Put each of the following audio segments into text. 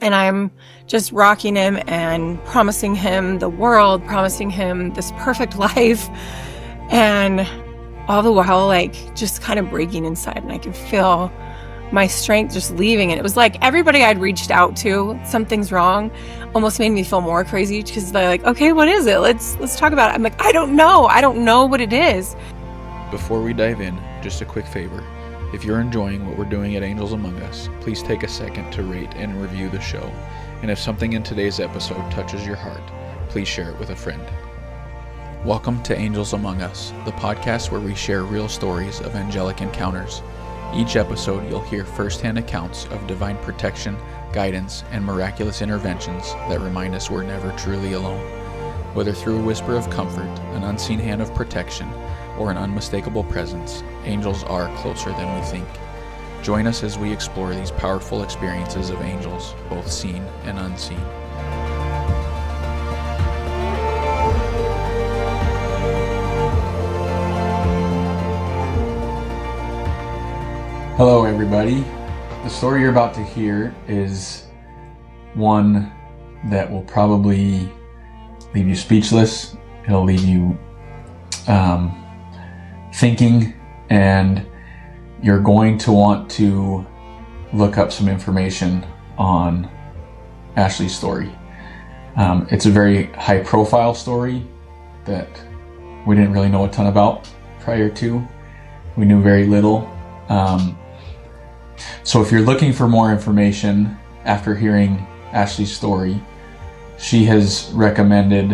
And I'm just rocking him and promising him the world, promising him this perfect life. And all the while, like, just kind of breaking inside. And I could feel my strength just leaving. And it was like everybody I'd reached out to, something's wrong, almost made me feel more crazy, because they're like, okay, what is it? Let's talk about it. I'm like, I don't know what it is. Before we dive in, just a quick favor. If you're enjoying what we're doing at Angels Among Us, please take a second to rate and review the show. And if something in today's episode touches your heart, please share it with a friend. Welcome to Angels Among Us, the podcast where we share real stories of angelic encounters. Each episode, you'll hear firsthand accounts of divine protection, guidance, and miraculous interventions that remind us we're never truly alone. Whether through a whisper of comfort, an unseen hand of protection, or an unmistakable presence, angels are closer than we think. Join us as we explore these powerful experiences of angels, both seen and unseen. Hello, everybody. The story you're about to hear is one that will probably leave you speechless. It'll leave you thinking, and you're going to want to look up some information on Ashlee's story. It's a very high-profile story that we didn't really know a ton about prior to. We knew very little. So if you're looking for more information after hearing Ashlee's story, she has recommended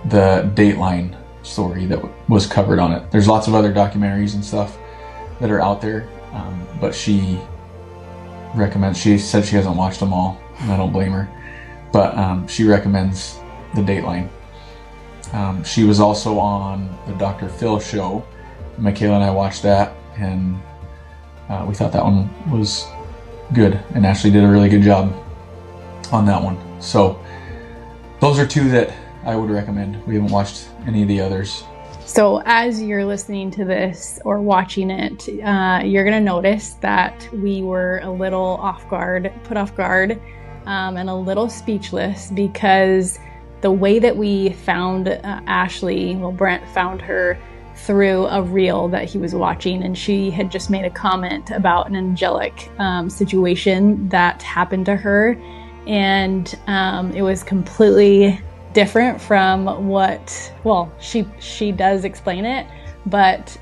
the Dateline story that was covered on it. There's lots of other documentaries and stuff that are out there, but she said she hasn't watched them all, and I don't blame her, but she recommends the Dateline. She was also on the Dr. Phil show. Michaela and I watched that, and we thought that one was good, and Ashlee did a really good job on that one. So those are two that I would recommend. We haven't watched any of the others. So as you're listening to this or watching it, you're going to notice that we were a little put off guard, and a little speechless, because the way that we found Ashlee, Brent found her through a reel that he was watching, and she had just made a comment about an angelic situation that happened to her, and it was completely different from what, she does explain it, but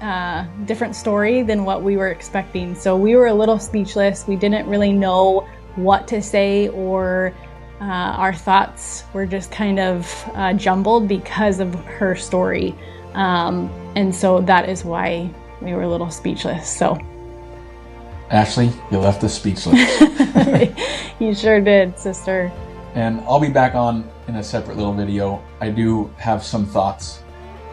different story than what we were expecting. So we were a little speechless. We didn't really know what to say, or our thoughts were just kind of jumbled because of her story. And so that is why we were a little speechless. So, Ashlee, you left us speechless. You sure did, sister. And I'll be back on in a separate little video. I do have some thoughts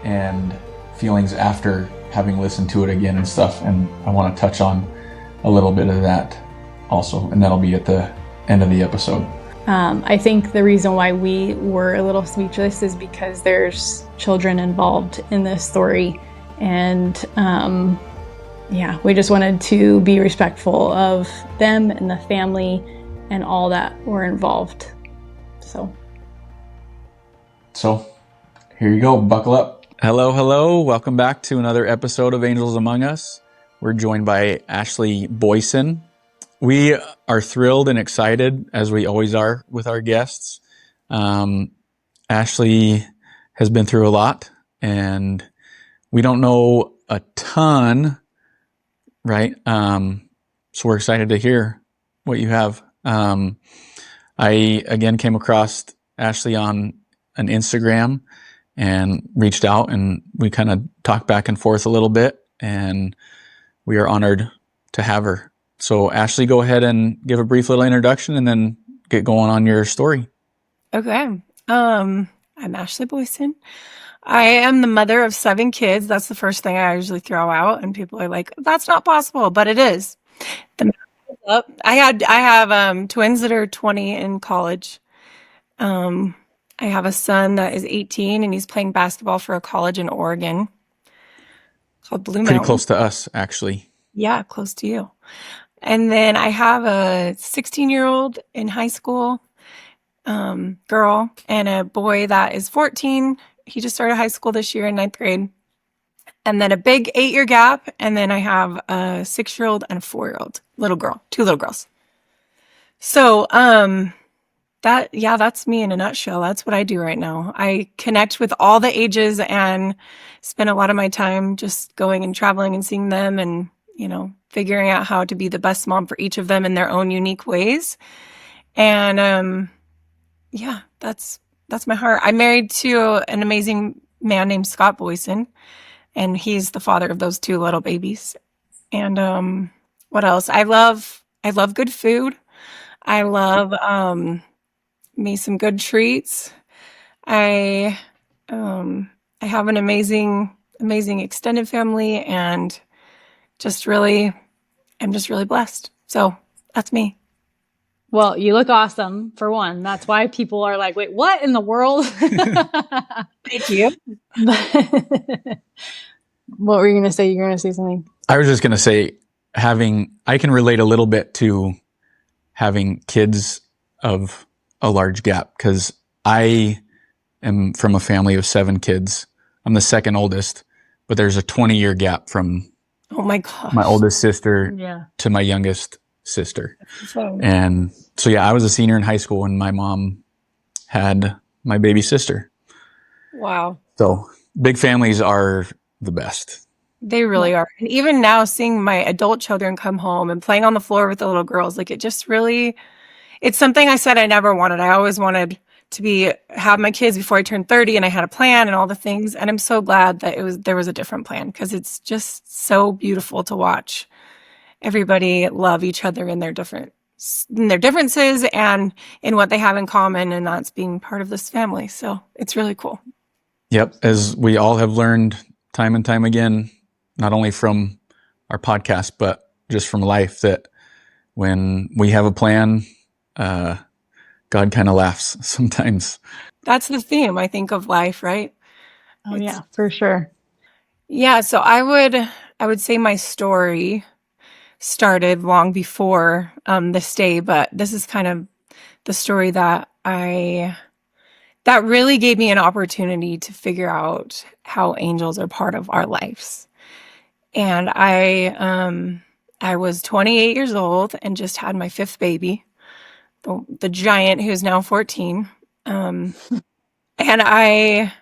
and feelings after having listened to it again and stuff, and I want to touch on a little bit of that also, and that'll be at the end of the episode. I think the reason why we were a little speechless is because there's children involved in this story, and we just wanted to be respectful of them and the family and all that were involved. So here you go, buckle up. Hello, welcome back to another episode of Angels Among Us. We're joined by Ashlee Boyson. We are thrilled and excited, as we always are with our guests. Ashlee has been through a lot, and we don't know a ton, right? So we're excited to hear what you have. I, again, came across Ashlee on an Instagram and reached out, and we kind of talked back and forth a little bit, and we are honored to have her. So Ashlee, go ahead and give a brief little introduction and then get going on your story. Okay. I'm Ashlee Boyson. I am the mother of 7 kids. That's the first thing I usually throw out, and people are like, that's not possible, but it is. I have twins that are 20 in college. I have a son that is 18, and he's playing basketball for a college in Oregon called Blue Mountain. Pretty close to us, actually. Yeah, close to you. And then I have a 16-year-old in high school, girl, and a boy that is 14. He just started high school this year in 9th grade. And then a big 8-year gap. And then I have a 6-year-old and a 4-year-old little girl, 2 little girls. So, that's me in a nutshell. That's what I do right now. I connect with all the ages and spend a lot of my time just going and traveling and seeing them and, figuring out how to be the best mom for each of them in their own unique ways. And, that's my heart. I'm married to an amazing man named Scott Boyson, and he's the father of those 2 little babies. And, what else? I love good food. I love, me some good treats. I have an amazing extended family, and I'm just really blessed. So that's me. Well, you look awesome, for one. That's why people are like, wait, what in the world? Thank you. What were you going to say? You're going to say something. I was just going to say, I can relate a little bit to having kids of a large gap, because I am from a family of 7 kids. I'm the second oldest, but there's a 20-year gap from Oh my gosh. my oldest sister to my youngest sister. And so, I was a senior in high school when my mom had my baby sister. Wow. So big families are the best. They really are. And even now, seeing my adult children come home and playing on the floor with the little girls, like, it just really, it's something I said I never wanted. I always wanted to have my kids before I turned 30, and I had a plan and all the things. And I'm so glad that there was a different plan, because it's just so beautiful to watch everybody love each other in their differences and in what they have in common, and that's being part of this family. So it's really cool. Yep. As we all have learned time and time again, not only from our podcast, but just from life, that when we have a plan, God kind of laughs sometimes. That's the theme, I think, of life, right? Oh, yeah, for sure. Yeah. So I would say my story started long before this day, but this is kind of the story that really gave me an opportunity to figure out how angels are part of our lives. And I was 28 years old and just had my 5th baby, the giant who's now 14. And I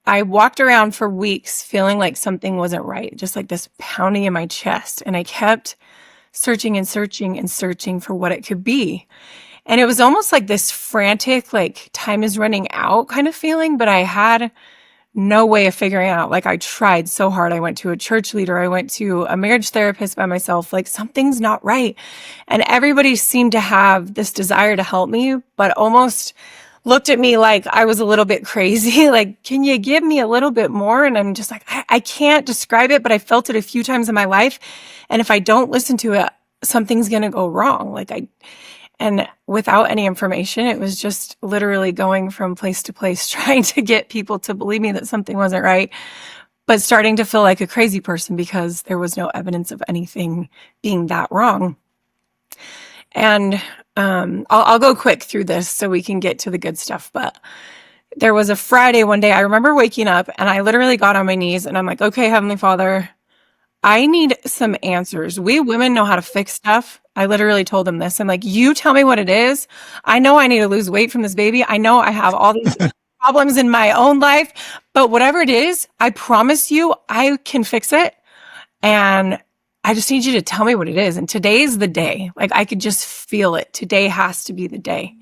walked around for weeks feeling like something wasn't right, just like this pounding in my chest. And I kept searching and searching and searching for what it could be. And it was almost like this frantic, like, time is running out kind of feeling, but I had no way of figuring out. Like, I tried so hard. I went to a church leader. I went to a marriage therapist by myself. Like, something's not right. And everybody seemed to have this desire to help me, but almost looked at me like I was a little bit crazy. Like, can you give me a little bit more? And I'm just like, I can't describe it, but I felt it a few times in my life. And if I don't listen to it, something's going to go wrong. And without any information, it was just literally going from place to place, trying to get people to believe me that something wasn't right, but starting to feel like a crazy person because there was no evidence of anything being that wrong. And I'll go quick through this so we can get to the good stuff. But there was a Friday one day, I remember waking up and I literally got on my knees and I'm like, okay, Heavenly Father, I need some answers. We women know how to fix stuff. I literally told him this. I'm like, you tell me what it is. I know I need to lose weight from this baby. I know I have all these problems in my own life, but whatever it is, I promise you I can fix it. And I just need you to tell me what it is. And today's the day. Like, I could just feel it. Today has to be the day.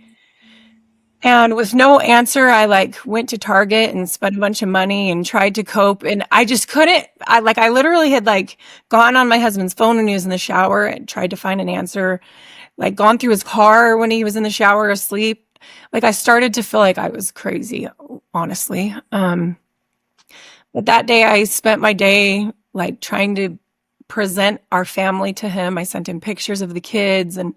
And with no answer, I went to Target and spent a bunch of money and tried to cope. And I just couldn't. I literally had gone on my husband's phone when he was in the shower and tried to find an answer, gone through his car when he was in the shower asleep. I started to feel like I was crazy, honestly. But that day I spent my day trying to present our family to him. I sent him pictures of the kids, and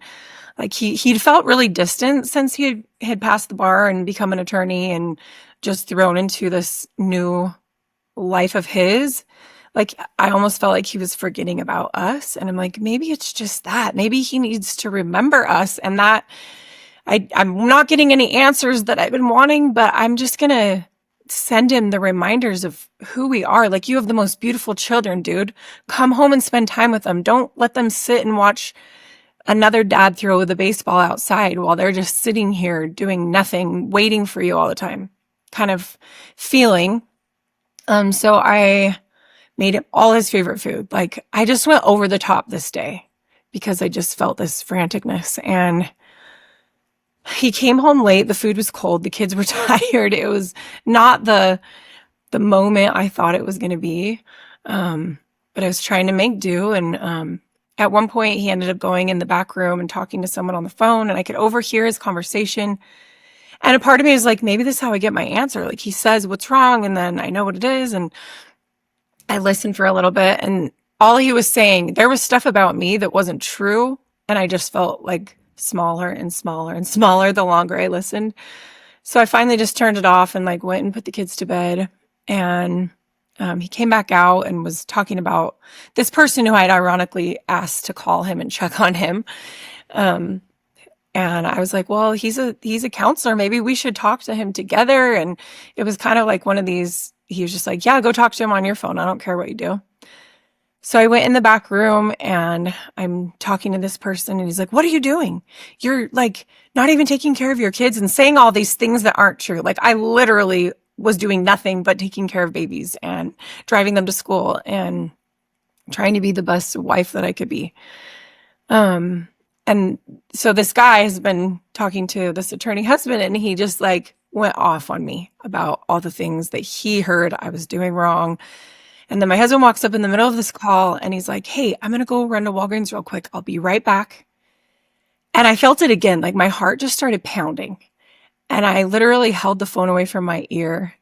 he'd felt really distant since he had passed the bar and become an attorney and just thrown into this new life of his. Like, I almost felt like he was forgetting about us. And I'm like, maybe it's just that. Maybe he needs to remember us, and that I'm not getting any answers that I've been wanting, but I'm just going to send him the reminders of who we are. Like, you have the most beautiful children, dude. Come home and spend time with them. Don't let them sit and watch another dad throw the baseball outside while they're just sitting here doing nothing, waiting for you all the time, kind of feeling. So I made him all his favorite food. Like, I just went over the top this day because I just felt this franticness. And he came home late. The food was cold. The kids were tired. It was not the moment I thought it was going to be. But I was trying to make do. And at one point, he ended up going in the back room and talking to someone on the phone, and I could overhear his conversation. And a part of me was like, maybe this is how I get my answer. Like, he says what's wrong, and then I know what it is. And I listened for a little bit, and all he was saying, there was stuff about me that wasn't true. And I just felt like smaller and smaller and smaller the longer I listened. So I finally just turned it off and like went and put the kids to bed. And he came back out and was talking about this person who I'd ironically asked to call him and check on him. And I was like, well, he's a counselor. Maybe we should talk to him together. And it was kind of like one of these, he was just like, yeah, go talk to him on your phone. I don't care what you do. So I went in the back room and I'm talking to this person, and he's like, what are you doing? You're like not even taking care of your kids and saying all these things that aren't true. Like, I literally was doing nothing but taking care of babies and driving them to school and trying to be the best wife that I could be. And so this guy has been talking to this attorney husband, and he just like went off on me about all the things that he heard I was doing wrong. And then my husband walks up in the middle of this call, and he's like, hey, I'm going to go run to Walgreens real quick. I'll be right back. And I felt it again. Like, my heart just started pounding, and I literally held the phone away from my ear,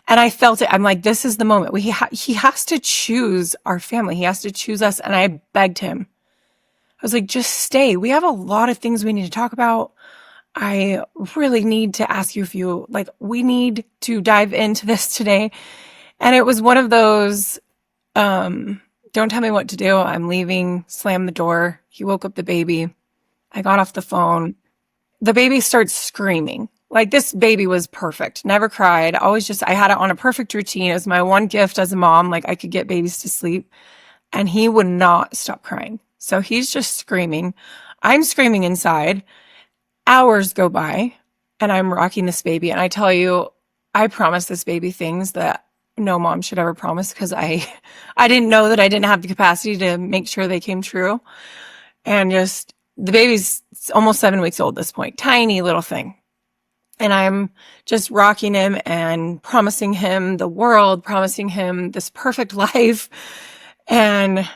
and I felt it. I'm like, this is the moment. He has to choose our family. He has to choose us. And I begged him. I was like, just stay. We have a lot of things we need to talk about. I really need to ask you if you, like, we need to dive into this today. And it was one of those, don't tell me what to do. I'm leaving, slam the door. He woke up the baby. I got off the phone. The baby starts screaming. Like, this baby was perfect. Never cried. Always just, I had it on a perfect routine. It was my one gift as a mom. Like, I could get babies to sleep. And he would not stop crying. So he's just screaming. I'm screaming inside. Hours go by, and I'm rocking this baby. And I tell you, I promised this baby things that no mom should ever promise, because I didn't know that I didn't have the capacity to make sure they came true. And just, the baby's almost 7 weeks old at this point, tiny little thing. And I'm just rocking him and promising him the world, promising him this perfect life. And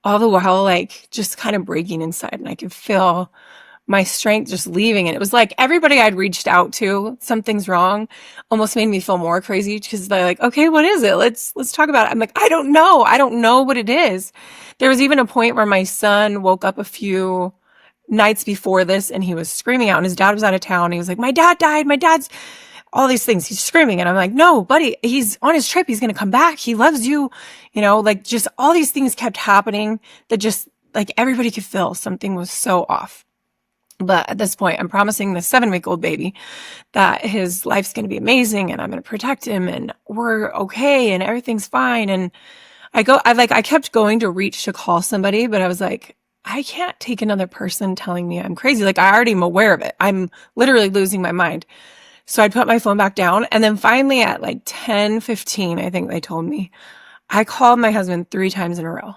all the while, like, just kind of breaking inside, and I could feel my strength just leaving. And it was like everybody I'd reached out to, something's wrong, almost made me feel more crazy, because they're like, okay, what is it? Let's talk about it. I'm like, I don't know what it is. There was even a point where my son woke up a few nights before this, and he was screaming out, and his dad was out of town. He was like, my dad died. My dad's all these things. He's screaming. And I'm like, no, buddy, he's on his trip. He's going to come back. He loves you. Like, just all these things kept happening that just, like, everybody could feel something was so off. But at this point, I'm promising the 7-week-old baby that his life's going to be amazing, and I'm going to protect him, and we're okay, and everything's fine. And I kept going to reach to call somebody, but I was like, I can't take another person telling me I'm crazy. Like, I already am aware of it. I'm literally losing my mind. So I put my phone back down. And then finally at like 10:15, I think they told me, I called my husband 3 times in a row.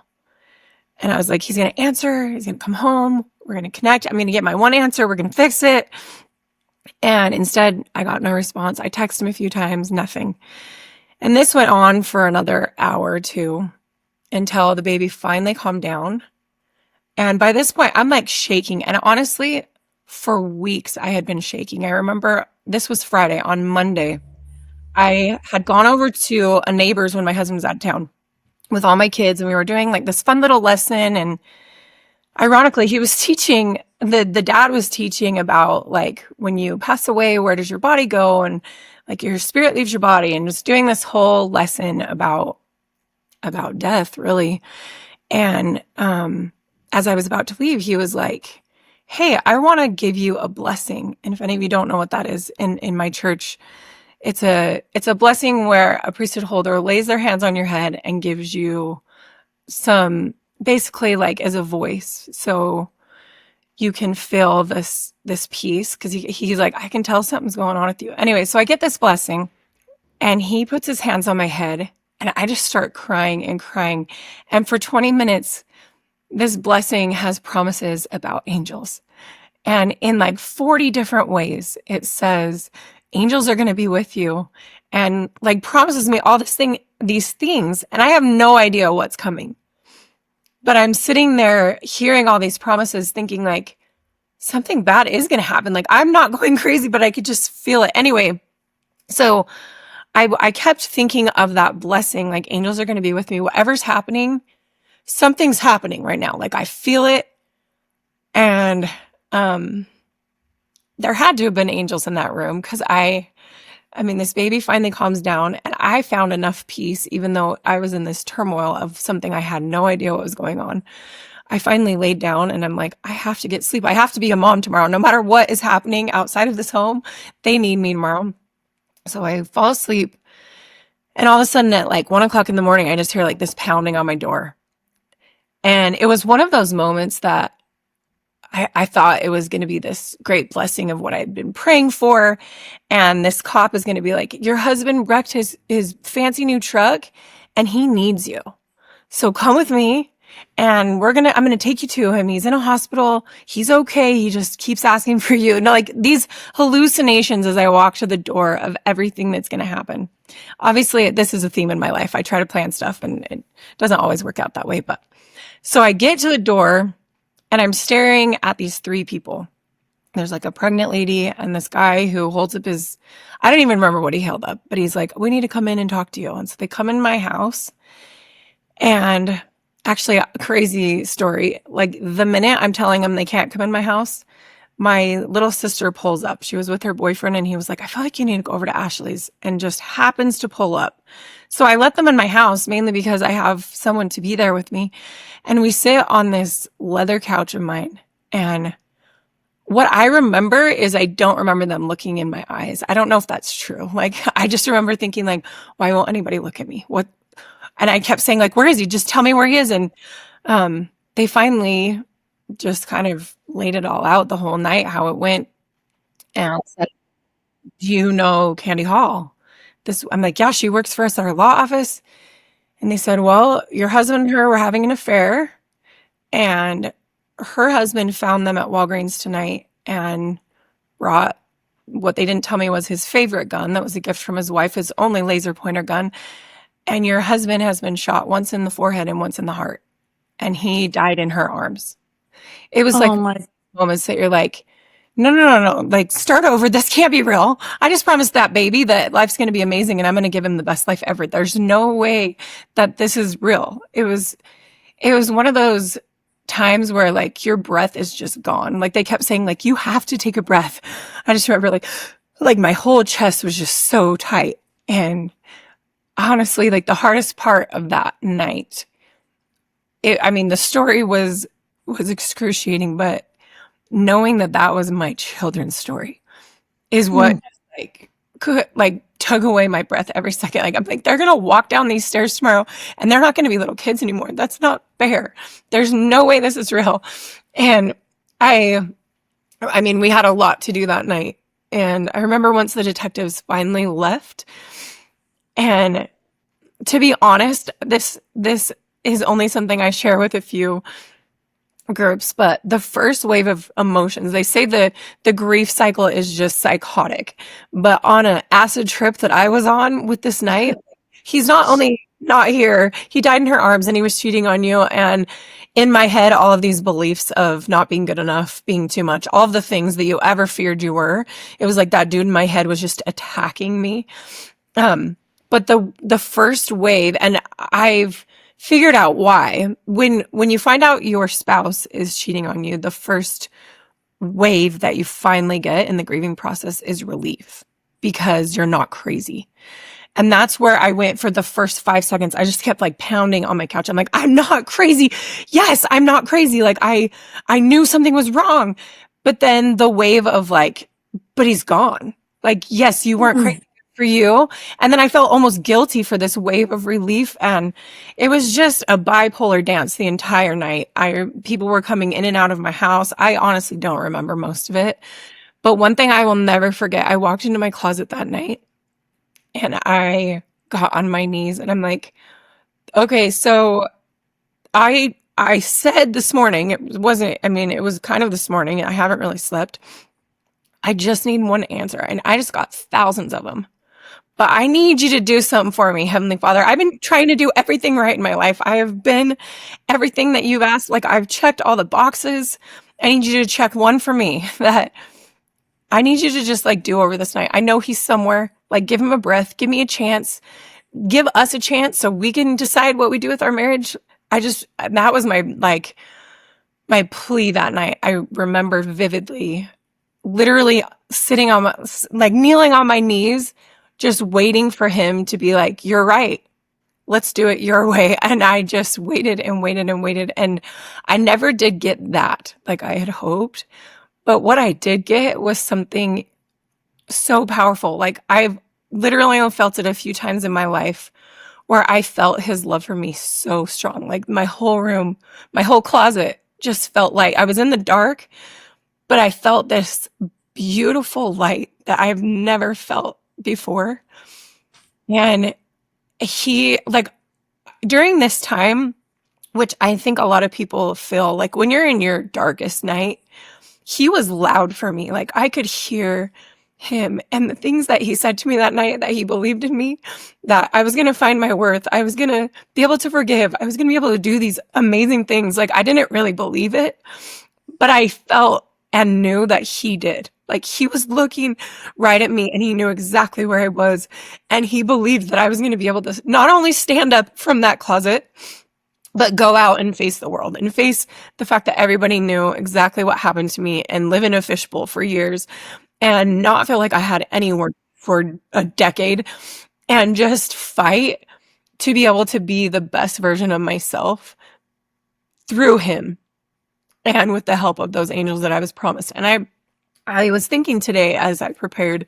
And I was like, he's going to answer. He's going to come home. We're going to connect. I'm going to get my one answer. We're going to fix it. And instead, I got no response. I texted him a few times, nothing. And this went on for another hour or two until the baby finally calmed down. And by this point, I'm like shaking. And honestly, for weeks, I had been shaking. I remember this was Friday. On Monday, I had gone over to a neighbor's when my husband was out of town with all my kids, and we were doing like this fun little lesson. And ironically, he was teaching, the dad was teaching about, like, when you pass away, where does your body go? And like, your spirit leaves your body, and just doing this whole lesson about about death, really. And as I was about to leave, he was like, hey, I want to give you a blessing. And if any of you don't know what that is, in my church, it's a blessing where a priesthood holder lays their hands on your head and gives you some, basically like as a voice. So you can feel this peace, because he's like, I can tell something's going on with you. Anyway, so I get this blessing, and he puts his hands on my head, and I just start crying and crying. And for 20 minutes, this blessing has promises about angels. And in like 40 different ways, it says, angels are going to be with you, and like promises me all these things. And I have no idea what's coming. But I'm sitting there hearing all these promises, thinking like something bad is going to happen. Like I'm not going crazy, but I could just feel it. Anyway, so I kept thinking of that blessing, like angels are going to be with me. Whatever's happening, something's happening right now. Like I feel it. And there had to have been angels in that room, because I mean, this baby finally calms down, and I found enough peace, even though I was in this turmoil of something I had no idea what was going on. I finally laid down, and I'm like, I have to get sleep. I have to be a mom tomorrow. No matter what is happening outside of this home, they need me tomorrow. So I fall asleep, and all of a sudden at like 1:00 in the morning, I just hear like this pounding on my door. And it was one of those moments that I thought it was going to be this great blessing of what I'd been praying for. And this cop is going to be like, your husband wrecked his fancy new truck, and he needs you. So come with me, and I'm going to take you to him. He's in a hospital. He's okay. He just keeps asking for you. And like these hallucinations as I walk to the door of everything that's going to happen. Obviously, this is a theme in my life. I try to plan stuff, and it doesn't always work out that way. But so I get to the door, and I'm staring at these 3 people. There's like a pregnant lady and this guy who holds up I don't even remember what he held up, but he's like, we need to come in and talk to you. And so they come in my house, and actually a crazy story. Like the minute I'm telling them they can't come in my house, my little sister pulls up. She was with her boyfriend, and he was like, I feel like you need to go over to Ashlee's, and just happens to pull up. So I let them in my house, mainly because I have someone to be there with me. And we sit on this leather couch of mine. And what I remember is I don't remember them looking in my eyes. I don't know if that's true. Like, I just remember thinking like, why won't anybody look at me? What? And I kept saying like, where is he? Just tell me where he is. And they finally just kind of laid it all out the whole night, how it went. And said, do you know Candy Hall? I'm like, yeah, she works for us at our law office. And they said, well, your husband and her were having an affair, and her husband found them at Walgreens tonight and brought what they didn't tell me was his favorite gun. That was a gift from his wife, his only laser pointer gun. And your husband has been shot once in the forehead and once in the heart, and he died in her arms. It was like moments that you're like, no. Like, start over. This can't be real. I just promised that baby that life's going to be amazing, and I'm going to give him the best life ever. There's no way that this is real. It was one of those times where like your breath is just gone. Like they kept saying like, you have to take a breath. I just remember like my whole chest was just so tight. And honestly, like the hardest part of that night, the story was excruciating, but knowing that was my children's story is what could tug away my breath every second. Like I'm like, they're going to walk down these stairs tomorrow, and they're not going to be little kids anymore. That's not fair. There's no way this is real. And we had a lot to do that night. And I remember once the detectives finally left, and to be honest, this is only something I share with a few groups, but the first wave of emotions, they say the grief cycle is just psychotic. But on an acid trip that I was on with this night, he's not only not here, he died in her arms, and he was cheating on you. And in my head, all of these beliefs of not being good enough, being too much, all of the things that you ever feared you were, it was like that dude in my head was just attacking me. But the first wave, and I've figured out why. When you find out your spouse is cheating on you, the first wave that you finally get in the grieving process is relief, because you're not crazy. And that's where I went for the first 5 seconds. I just kept like pounding on my couch. I'm like, I'm not crazy. Yes, I'm not crazy. Like I knew something was wrong. But then the wave of like, but he's gone. Like, yes, you weren't crazy for you. And then I felt almost guilty for this wave of relief. And it was just a bipolar dance the entire night. People were coming in and out of my house. I honestly don't remember most of it. But one thing I will never forget, I walked into my closet that night and I got on my knees and I'm like, okay, so I said this morning, it wasn't, I mean, it was kind of this morning. I haven't really slept. I just need one answer. And I just got thousands of them. But I need you to do something for me, Heavenly Father. I've been trying to do everything right in my life. I have been everything that you've asked. Like, I've checked all the boxes. I need you to check one for me that I need you to just like do over this night. I know he's somewhere. Like, give him a breath. Give me a chance. Give us a chance so we can decide what we do with our marriage. That was my plea that night. I remember vividly, literally sitting on kneeling on my knees, just waiting for him to be like, you're right. Let's do it your way. And I just waited and waited and waited. And I never did get that like I had hoped. But what I did get was something so powerful. Like, I've literally only felt it a few times in my life where I felt his love for me so strong. Like, my whole room, my whole closet just felt like I was in the dark, but I felt this beautiful light that I've never felt before. And he, like, during this time, which I think a lot of people feel like when you're in your darkest night, he was loud for me. Like, I could hear him and the things that he said to me that night, that he believed in me, that I was going to find my worth. I was going to be able to forgive. I was going to be able to do these amazing things. Like, I didn't really believe it, but I felt and knew that he did. Like, he was looking right at me and he knew exactly where I was. And he believed that I was going to be able to not only stand up from that closet, but go out and face the world and face the fact that everybody knew exactly what happened to me and live in a fishbowl for years and not feel like I had any work for a decade and just fight to be able to be the best version of myself through him and with the help of those angels that I was promised. And I was thinking today as I prepared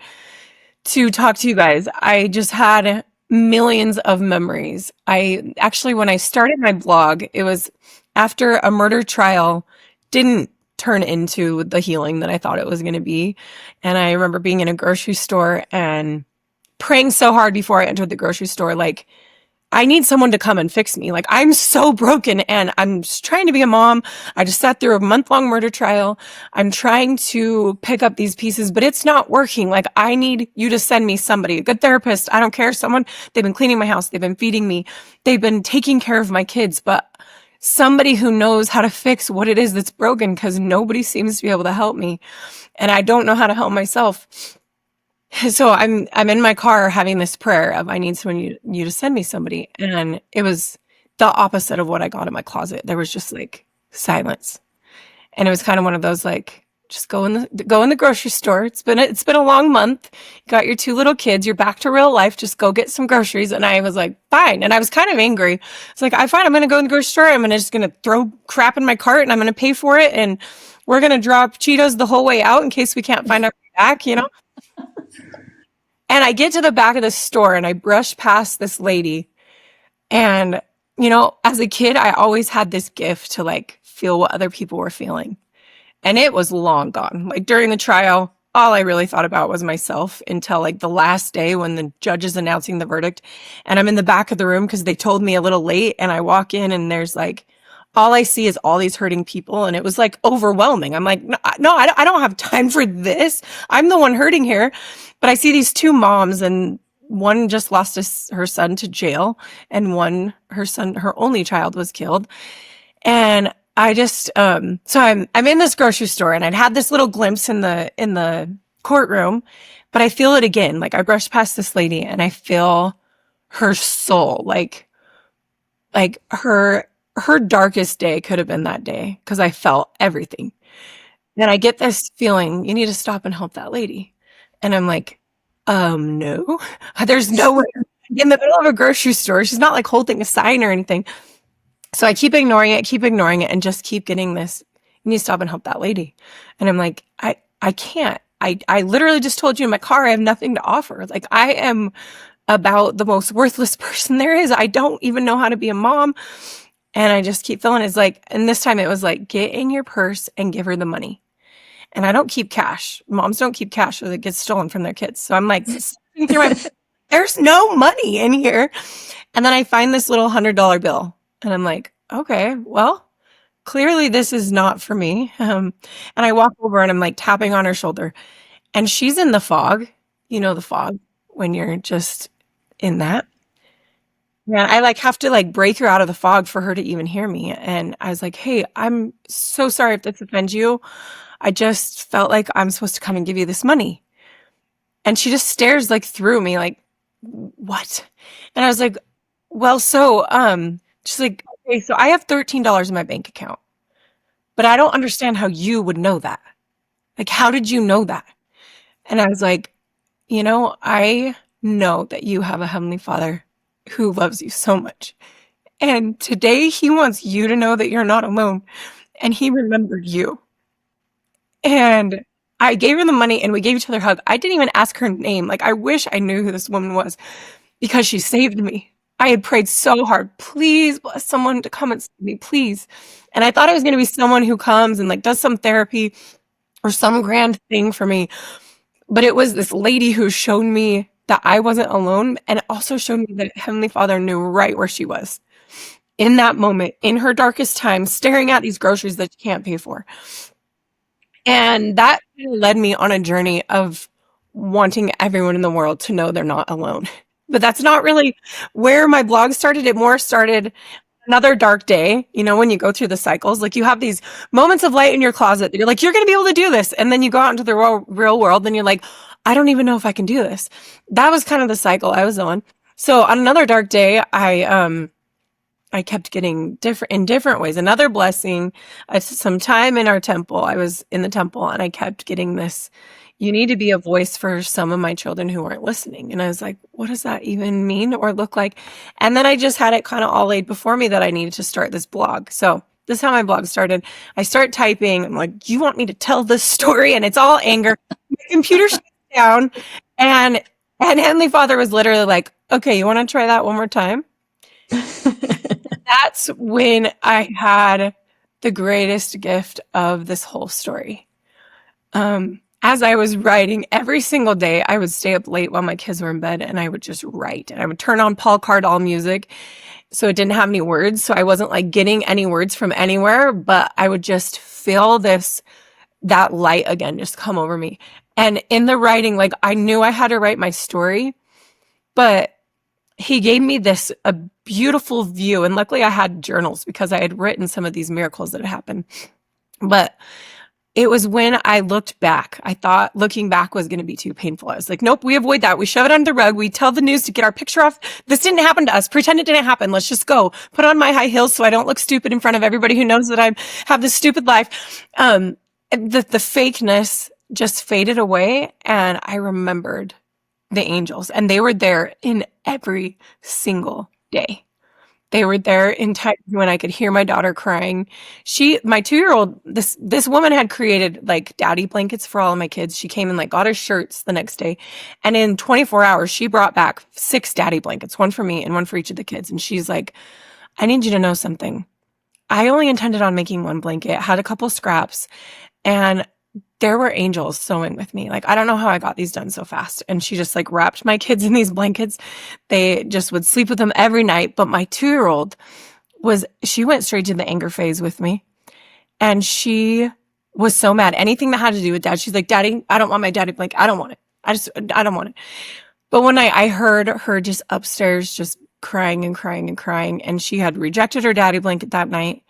to talk to you guys, I just had millions of memories. I actually, when I started my blog, it was after a murder trial didn't turn into the healing that I thought it was going to be. And I remember being in a grocery store and praying so hard before I entered the grocery store, like, I need someone to come and fix me. Like, I'm so broken and I'm just trying to be a mom. I just sat through a month-long murder trial. I'm trying to pick up these pieces, but it's not working. Like, I need you to send me somebody, a good therapist. I don't care. They've been cleaning my house. They've been feeding me. They've been taking care of my kids, but somebody who knows how to fix what it is that's broken, because nobody seems to be able to help me. And I don't know how to help myself. So I'm in my car having this prayer of, I need someone you to send me somebody. And it was the opposite of what I got in my closet. There was just like silence. And it was kind of one of those, like, just go in the grocery store. It's been a long month. You got your 2 little kids. You're back to real life. Just go get some groceries. And I was like, fine. And I was kind of angry. It's like, I'm going to go in the grocery store. I'm just going to throw crap in my cart and I'm going to pay for it. And we're going to drop Cheetos the whole way out in case we can't find our way back, you know? And I get to the back of the store and I brush past this lady. And, you know, as a kid, I always had this gift to like feel what other people were feeling. And it was long gone. Like, during the trial, all I really thought about was myself until like the last day when the judge is announcing the verdict. And I'm in the back of the room because they told me a little late. And I walk in and there's like, all I see is all these hurting people. And it was like overwhelming. I'm like, no, I don't have time for this. I'm the one hurting here. But I see these 2 moms, and one just lost her son to jail, and her only child was killed. And I just, so I'm in this grocery store, and I'd had this little glimpse in the courtroom, but I feel it again. Like, I brushed past this lady and I feel her soul, like her darkest day could have been that day, because I felt everything. And I get this feeling, you need to stop and help that lady. And I'm like, no, there's no way. in the middle of a grocery store. She's not like holding a sign or anything. So I keep ignoring it, and just keep getting this, you need to stop and help that lady. And I'm like, I can't. I literally just told you in my car I have nothing to offer. Like, I am about the most worthless person there is. I don't even know how to be a mom. And I just keep feeling it's like, and this time it was like, get in your purse and give her the money. And I don't keep cash. Moms don't keep cash, or it gets stolen from their kids. So I'm like, sifting through there's no money in here. And then I find this little $100 bill. And I'm like, okay, well, clearly this is not for me. And I walk over and I'm like tapping on her shoulder. And she's in the fog. You know the fog when you're just in that. Yeah, I like have to like break her out of the fog for her to even hear me. And I was like, hey, I'm so sorry if this offends you. I just felt like I'm supposed to come and give you this money. And she just stares like through me like, what? And I was like, well, so she's like, okay, so I have $13 in my bank account, but I don't understand how you would know that. Like, how did you know that? And I was like, I know that you have a Heavenly Father who loves you so much. And today he wants you to know that you're not alone. And he remembered you. And I gave her the money and we gave each other a hug. I didn't even ask her name. Like, I wish I knew who this woman was because she saved me. I had prayed so hard, please bless someone to come and save me, please. And I thought it was going to be someone who comes and like does some therapy or some grand thing for me. But it was this lady who showed me that I wasn't alone, and also showed me that Heavenly Father knew right where she was in that moment, in her darkest time, staring at these groceries that she can't pay for. And that led me on a journey of wanting everyone in the world to know they're not alone. But that's not really where my blog started. It more started another dark day. When you go through the cycles, like you have these moments of light in your closet that you're like, you're going to be able to do this. And then you go out into the real world and you're like, I don't even know if I can do this. That was kind of the cycle I was on. So on another dark day, I kept getting different ways. Another blessing, some time in our temple. I was in the temple and I kept getting this, you need to be a voice for some of my children who weren't listening. And I was like, what does that even mean or look like? And then I just had it kind of all laid before me that I needed to start this blog. So this is how my blog started. I start typing. I'm like, you want me to tell this story? And it's all anger. My computer shuts down. And Heavenly Father was literally like, okay, you want to try that one more time? That's when I had the greatest gift of this whole story. As I was writing every single day, I would stay up late while my kids were in bed and I would just write. And I would turn on Paul Cardall music so it didn't have any words. So I wasn't like getting any words from anywhere, but I would just feel that light again just come over me. And in the writing, like I knew I had to write my story, but he gave me a beautiful view. And luckily I had journals because I had written some of these miracles that had happened. But it was when I looked back, I thought looking back was going to be too painful. I was like, nope, we avoid that. We shove it under the rug. We tell the news to get our picture off. This didn't happen to us. Pretend it didn't happen. Let's just go. Put on my high heels so I don't look stupid in front of everybody who knows that I have this stupid life. The fakeness just faded away. And I remembered the angels, and they were there in every single day. They were there in times when I could hear my daughter crying. My 2-year-old, this woman had created like daddy blankets for all of my kids. She came and like got us shirts the next day. And in 24 hours, she brought back 6 daddy blankets, one for me and one for each of the kids. And she's like, I need you to know something. I only intended on making one blanket, had a couple scraps, and there were angels sewing with me. Like, I don't know how I got these done so fast. And she just like wrapped my kids in these blankets. They just would sleep with them every night. But my 2-year-old she went straight to the anger phase with me. And she was so mad. Anything that had to do with dad, she's like, Daddy, I don't want my daddy blanket. I don't want it. I don't want it. But one night I heard her just upstairs, just crying and crying and crying. And she had rejected her daddy blanket that night.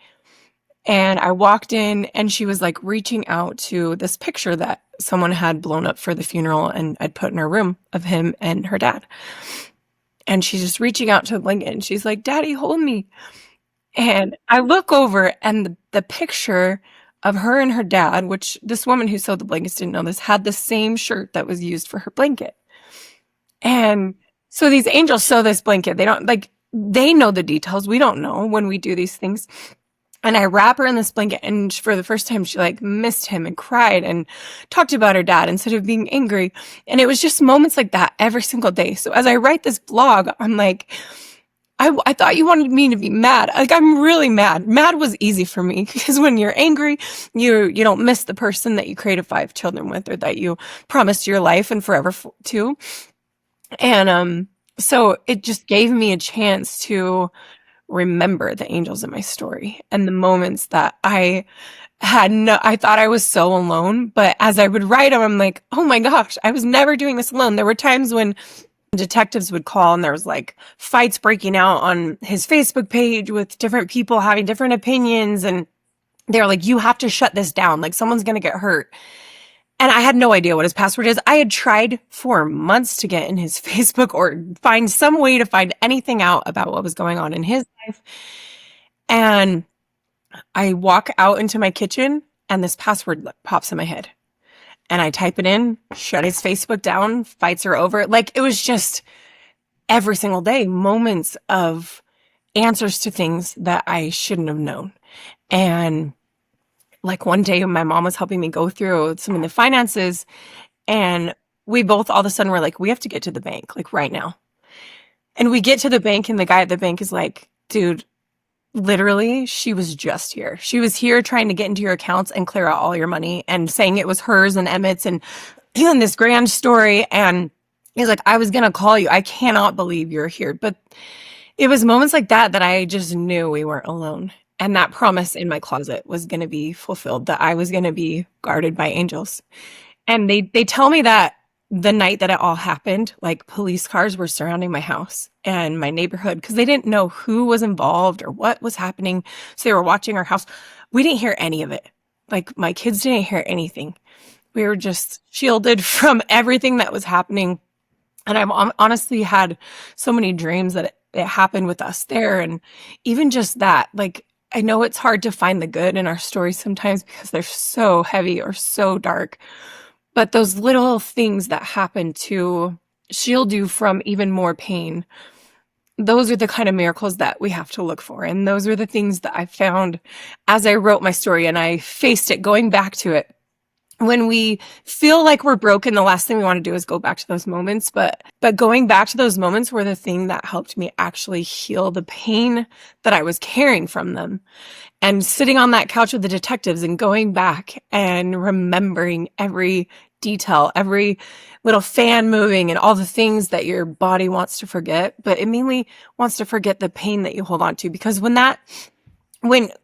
And I walked in and she was like reaching out to this picture that someone had blown up for the funeral and I'd put in her room of him and her dad. And she's just reaching out to the blanket and she's like, Daddy, hold me. And I look over and the picture of her and her dad, which this woman who sewed the blankets didn't know this, had the same shirt that was used for her blanket. And So these angels sew this blanket. They don't like, they know the details. We don't know when we do these things. And I wrap her in this blanket, and for the first time, she like missed him and cried and talked about her dad instead of being angry. And it was just moments like that every single day. So as I write this blog, I'm like, I thought you wanted me to be mad. Like, I'm really mad. Mad was easy for me because when you're angry, you don't miss the person that you created 5 children with, or that you promised your life and forever to. And so it just gave me a chance to remember the angels in my story and the moments that I thought I was so alone. But as I would write them, I'm like, oh my gosh, I was never doing this alone. There were times when detectives would call and there was like fights breaking out on his Facebook page with different people having different opinions. And they're like, you have to shut this down. Like, someone's going to get hurt. And I had no idea what his password is. I had tried for months to get in his Facebook or find some way to find anything out about what was going on in his life. And I walk out into my kitchen and this password pops in my head. And I type it in, shut his Facebook down, fights are over. Like, it was just every single day, moments of answers to things that I shouldn't have known. And like one day my mom was helping me go through some of the finances, and we both all of a sudden were like, we have to get to the bank, like right now. And we get to the bank and the guy at the bank is like, dude, literally, she was just here. She was here trying to get into your accounts and clear out all your money and saying it was hers and Emmett's and feeling this grand story. And he's like, I was going to call you. I cannot believe you're here. But it was moments like that that I just knew we weren't alone. And that promise in my closet was going to be fulfilled, that I was going to be guarded by angels. And they tell me that the night that it all happened, like police cars were surrounding my house and my neighborhood because they didn't know who was involved or what was happening. So they were watching our house. We didn't hear any of it. Like, my kids didn't hear anything. We were just shielded from everything that was happening. And I've honestly had so many dreams that it happened with us there. And even just that, like, I know it's hard to find the good in our stories sometimes because they're so heavy or so dark. But those little things that happen to shield you from even more pain, those are the kind of miracles that we have to look for. And those are the things that I found as I wrote my story and I faced it, going back to it. When we feel like we're broken, the last thing we want to do is go back to those moments. But going back to those moments were the thing that helped me actually heal the pain that I was carrying from them. And sitting on that couch with the detectives and going back and remembering every detail, every little fan moving and all the things that your body wants to forget, but it mainly wants to forget the pain that you hold on to. Because when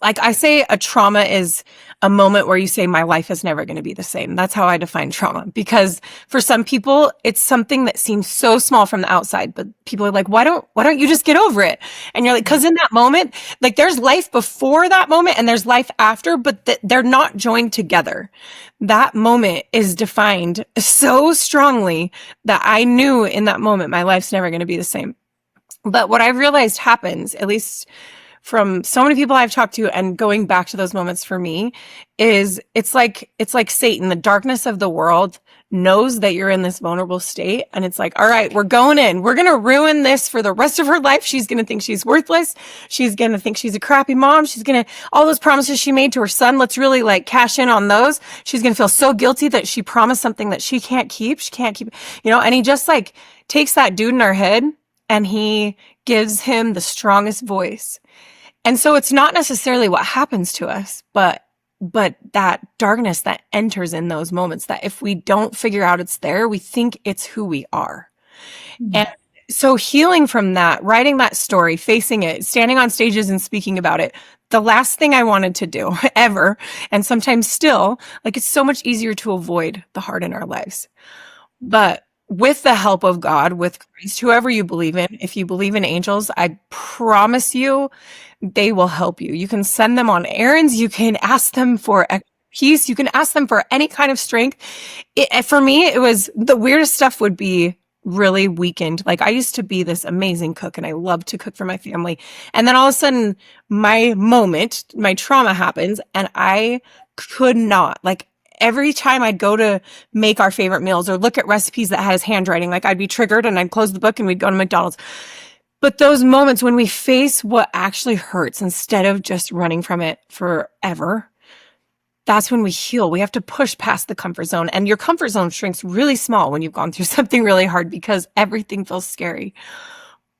like I say, a trauma is a moment where you say, my life is never going to be the same. That's how I define trauma. Because for some people, it's something that seems so small from the outside, but people are like, why don't you just get over it? And you're like, because in that moment, like, there's life before that moment and there's life after, but they're not joined together. That moment is defined so strongly that I knew in that moment, my life's never going to be the same. But what I've realized happens, at least from so many people I've talked to, and going back to those moments for me, is it's like Satan, the darkness of the world, knows that you're in this vulnerable state. And it's like, all right, we're going in. We're going to ruin this for the rest of her life. She's going to think she's worthless. She's going to think she's a crappy mom. She's going to, all those promises she made to her son, let's really like cash in on those. She's going to feel so guilty that she promised something that she can't keep. And he just like takes that dude in our head and he gives him the strongest voice. And so it's not necessarily what happens to us, but that darkness that enters in those moments, that if we don't figure out it's there, we think it's who we are. Mm-hmm. And so healing from that, writing that story, facing it, standing on stages and speaking about it, the last thing I wanted to do ever, and sometimes still, like, it's so much easier to avoid the hard in our lives. But with the help of God, with Christ, whoever you believe in, if you believe in angels, I promise you, they will help you. You can send them on errands. You can ask them for peace. You can ask them for any kind of strength. For me, it was the weirdest stuff would be really weakened. Like, I used to be this amazing cook and I loved to cook for my family. And then all of a sudden my trauma happens and I could not, like, every time I'd go to make our favorite meals or look at recipes that had his handwriting, like I'd be triggered and I'd close the book and we'd go to McDonald's. But those moments when we face what actually hurts instead of just running from it forever, that's when we heal. We have to push past the comfort zone. And your comfort zone shrinks really small when you've gone through something really hard because everything feels scary.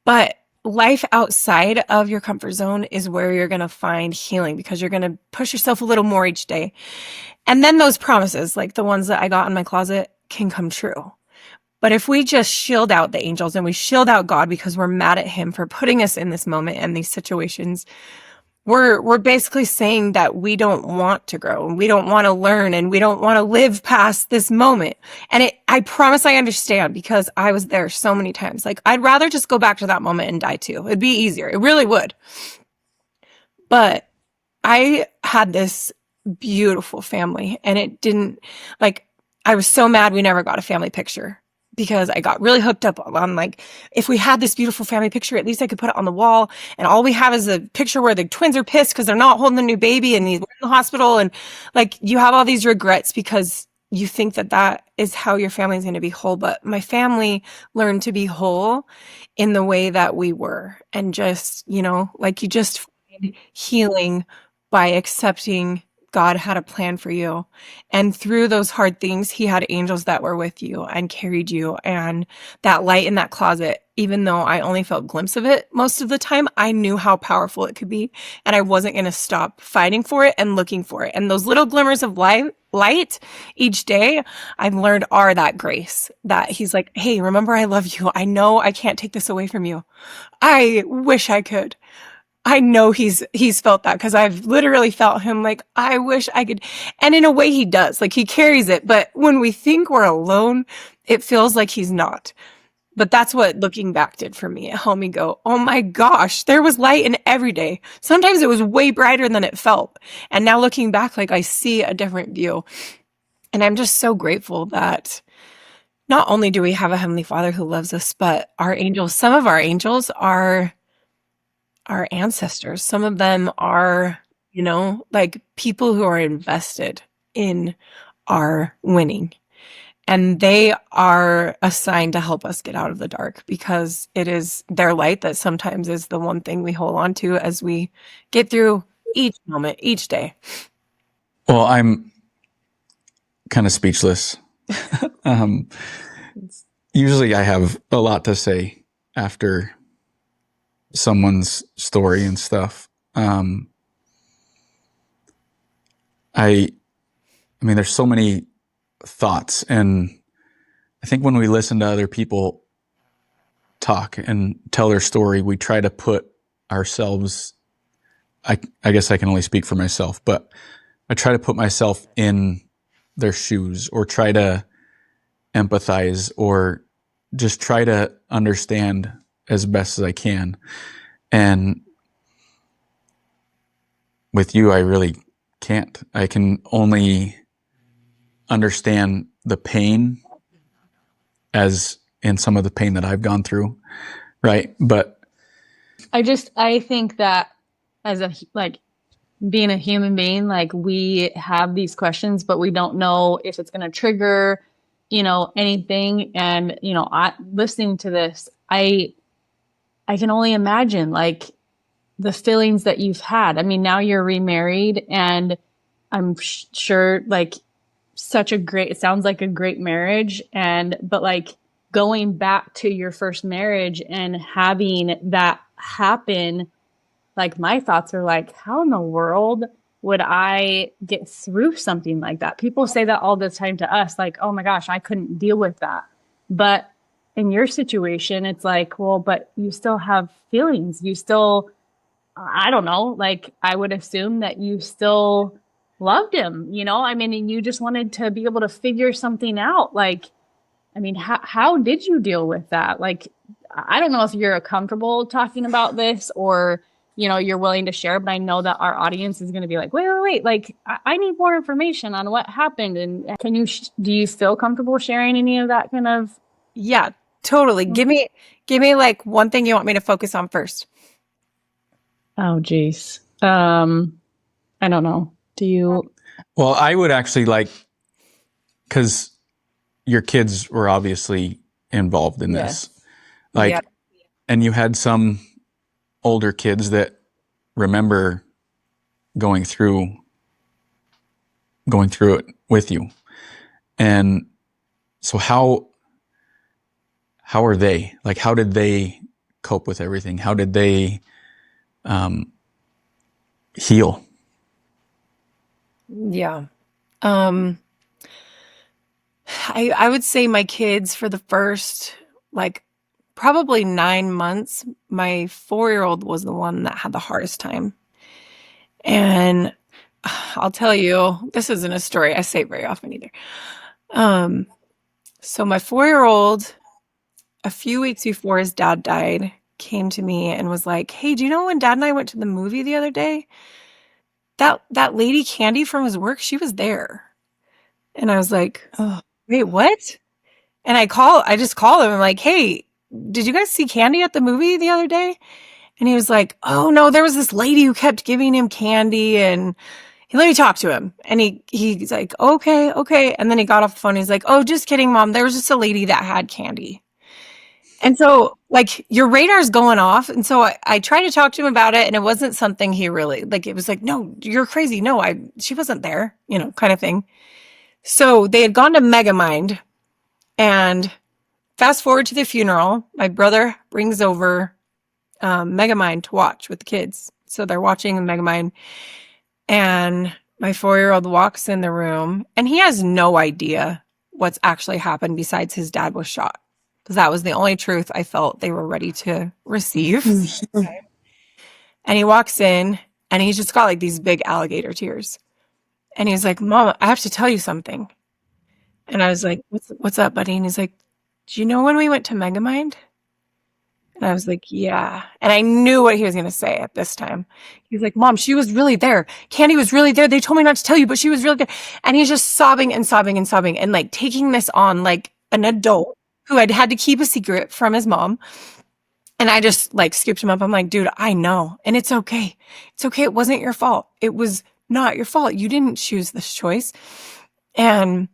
But life outside of your comfort zone is where you're going to find healing because you're going to push yourself a little more each day. And then those promises, like the ones that I got in my closet, can come true. But if we just shield out the angels and we shield out God because we're mad at him for putting us in this moment and these situations, we're basically saying that we don't want to grow and we don't want to learn and we don't want to live past this moment. And I promise I understand because I was there so many times. Like, I'd rather just go back to that moment and die too. It'd be easier. It really would. But I had this beautiful family and it didn't, like, I was so mad we never got a family picture because I got really hooked up on, like, if we had this beautiful family picture, at least I could put it on the wall. And all we have is a picture where the twins are pissed because they're not holding the new baby and he's in the hospital. And like, you have all these regrets because you think that that is how your family is going to be whole. But my family learned to be whole in the way that we were. And just, you know, like, you just find healing by accepting God had a plan for you. And through those hard things, he had angels that were with you and carried you. And that light in that closet, even though I only felt a glimpse of it most of the time, I knew how powerful it could be. And I wasn't going to stop fighting for it and looking for it. And those little glimmers of light each day, I learned are that grace that he's like, hey, remember, I love you. I know I can't take this away from you. I wish I could. I know he's felt that because I've literally felt him like, I wish I could. And in a way he does, like, he carries it. But when we think we're alone, it feels like he's not. But that's what looking back did for me. It helped me go, oh my gosh, there was light in every day. Sometimes it was way brighter than it felt. And now looking back, like, I see a different view. And I'm just so grateful that not only do we have a Heavenly Father who loves us, but our angels, some of our angels are our ancestors. Some of them are, you know, like, people who are invested in our winning. And they are assigned to help us get out of the dark because it is their light that sometimes is the one thing we hold on to as we get through each moment, each day. Well, I'm kind of speechless. Usually I have a lot to say after someone's story and stuff. I mean, there's so many thoughts, and I think when we listen to other people talk and tell their story, we try to put ourselves, I guess I can only speak for myself, but I try to put myself in their shoes or try to empathize or just try to understand as best as I can. And with you, I really can't. I can only understand the pain as in some of the pain that I've gone through. Right. But I think that as being a human being, like, we have these questions, but we don't know if it's going to trigger, you know, anything. And, you know, listening to this, I can only imagine, like, the feelings that you've had. I mean, now you're remarried, and I'm sure, like, it sounds like a great marriage. But like, going back to your first marriage and having that happen, like, my thoughts are like, how in the world would I get through something like that? People say that all the time to us, like, oh my gosh, I couldn't deal with that. But in your situation, it's like, well, but you still have feelings. You still, I don't know, like, I would assume that you still loved him, you know? I mean, and you just wanted to be able to figure something out. Like, I mean, how did you deal with that? Like, I don't know if you're comfortable talking about this or, you know, you're willing to share, but I know that our audience is going to be like, wait, like, I need more information on what happened. And do you feel comfortable sharing any of that kind of? Yeah, totally. Give me like one thing you want me to focus on first. Oh, geez. I don't know. Do you? Well, I would actually like because your kids were obviously involved in this. Like, Yeah. and you had some older kids that remember going through it with you. And so how are they? Like, how did they cope with everything? How did they heal? Yeah. I would say my kids for the first, like, probably 9 months, my 4-year-old was the one that had the hardest time. And I'll tell you, this isn't a story I say very often either. So my 4-year-old, a few weeks before his dad died, came to me and was like, "Hey, do you know when Dad and I went to the movie the other day? That lady Candy from his work, she was there." And I was like, "Oh, wait, what?" And I just called him. I'm like, "Hey, did you guys see Candy at the movie the other day?" And he was like, "Oh no, there was this lady who kept giving him candy, and he let me talk to him." And he's like, "Okay." And then he got off the phone. He's like, "Oh, just kidding, Mom. There was just a lady that had candy." And so, like, your radar's going off. And so I tried to talk to him about it, and it wasn't something he really, like, it was like, "No, you're crazy. No, she wasn't there," kind of thing. So they had gone to Megamind, and fast forward to the funeral, my brother brings over Megamind to watch with the kids. So they're watching Megamind, and my 4-year-old walks in the room, and he has no idea what's actually happened besides his dad was shot. Because that was the only truth I felt they were ready to receive. And he walks in, and he's just got like these big alligator tears. And he's like, "Mom, I have to tell you something." And I was like, what's up, buddy? And he's like, "Do you know when we went to Megamind?" And I was like, "Yeah." And I knew what he was going to say at this time. He was like, "Mom, she was really there. Candy was really there. They told me not to tell you, but she was really there." And he's just sobbing and sobbing and sobbing and like taking this on like an adult who had had to keep a secret from his mom. And I just like scooped him up. I'm like, "Dude, I know. And it's okay. It's okay. It wasn't your fault. It was not your fault. You didn't choose this choice." And